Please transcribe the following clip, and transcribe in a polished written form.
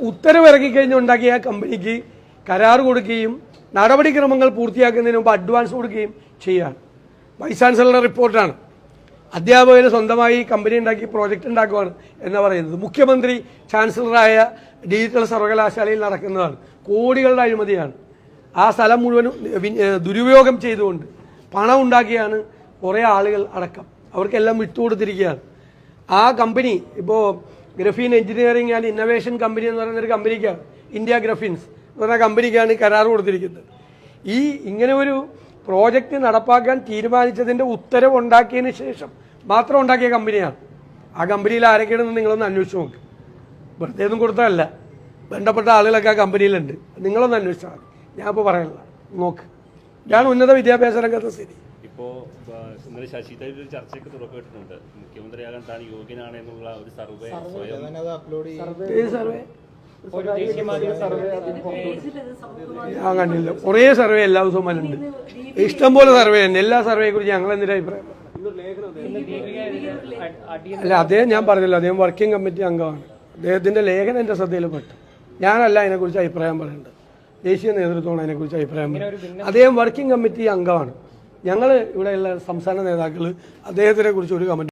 ഉത്തരവ് ഇറക്കിക്കഴിഞ്ഞ് ഉണ്ടാക്കിയ കമ്പനിക്ക് കരാർ കൊടുക്കുകയും നടപടിക്രമങ്ങൾ പൂർത്തിയാക്കുന്നതിന് മുമ്പ് അഡ്വാൻസ് കൊടുക്കുകയും ചെയ്യുകയാണ്. വൈസ് ചാൻസലറുടെ റിപ്പോർട്ടാണ്. അധ്യാപകർ സ്വന്തമായി കമ്പനി ഉണ്ടാക്കി പ്രോജക്റ്റ് ഉണ്ടാക്കുകയാണ് എന്ന് പറയുന്നത്. മുഖ്യമന്ത്രി ചാൻസലറായ ഡിജിറ്റൽ സർവകലാശാലയിൽ നടക്കുന്നതാണ്. കോടികളുടെ അഴിമതിയാണ്. ആ സ്ഥലം മുഴുവനും ദുരുപയോഗം ചെയ്തുകൊണ്ട് പണം ഉണ്ടാക്കിയാണ് കുറേ ആളുകൾ അടക്കം. അവർക്കെല്ലാം വിട്ടുകൊടുത്തിരിക്കുകയാണ്. ആ കമ്പനി ഇപ്പോൾ graphene engineering and innovation company എന്ന് പറയുന്നൊരു കമ്പനിക്കാണ്, ഇന്ത്യ ഗ്രഫിൻസ് എന്ന് പറഞ്ഞ കമ്പനിക്കാണ് കരാർ കൊടുത്തിരിക്കുന്നത്. ഇങ്ങനെ ഒരു പ്രോജക്റ്റ് നടപ്പാക്കാൻ തീരുമാനിച്ചതിൻ്റെ ഉത്തരവ് ഉണ്ടാക്കിയതിന് ശേഷം മാത്രം ഉണ്ടാക്കിയ കമ്പനിയാണ്. ആ കമ്പനിയിൽ ആരൊക്കെയാണെന്ന് നിങ്ങളൊന്ന് അന്വേഷിച്ച് നോക്ക്. വെറുതെ ഒന്നും കൊടുത്തതല്ല, ബന്ധപ്പെട്ട ആളുകളൊക്കെ ആ കമ്പനിയിലുണ്ട്. നിങ്ങളൊന്ന് അന്വേഷിച്ചാൽ മതി, ഞാൻ ഇപ്പോൾ പറയാനുള്ള നോക്ക്. ഇതാണ് ഉന്നത വിദ്യാഭ്യാസ രംഗത്തെ സ്ഥിതി. ഇപ്പോൾ ഇന്നലെ ശശി തരൂർ ഒരു ചർച്ചയ്ക്ക് തുറക്കിയിട്ടുണ്ട്. മുഖ്യമന്ത്രിയാകാൻ താൻ യോഗ്യനാണ് എന്നുള്ള ഒരു സർവേ ഞാൻ കണ്ടില്ല. കുറേ സർവേ എല്ലാ ദിവസവും വന്നിട്ടുണ്ട്. ഇഷ്ടംപോലെ സർവേ ഉണ്ട്. എല്ലാ സർവേയെ കുറിച്ച് ഞങ്ങൾ എന്തിനാ അഭിപ്രായം? അല്ല, അദ്ദേഹം ഞാൻ പറഞ്ഞല്ലോ, അദ്ദേഹം വർക്കിംഗ് കമ്മിറ്റി അംഗമാണ്. അദ്ദേഹത്തിന്റെ ലേഖനം എൻ്റെ ശ്രദ്ധയിൽപ്പെട്ടു. ഞാനല്ല അതിനെക്കുറിച്ച് അഭിപ്രായം പറയേണ്ടത്, ദേശീയ നേതൃത്വമാണ് അതിനെക്കുറിച്ച് അഭിപ്രായം പറയുന്നത്. അദ്ദേഹം വർക്കിംഗ് കമ്മിറ്റി അംഗമാണ്. ഞങ്ങൾ ഇവിടെയുള്ള സംസ്ഥാന നേതാക്കൾ അദ്ദേഹത്തിനെ കുറിച്ച് ഒരു കമന്റ്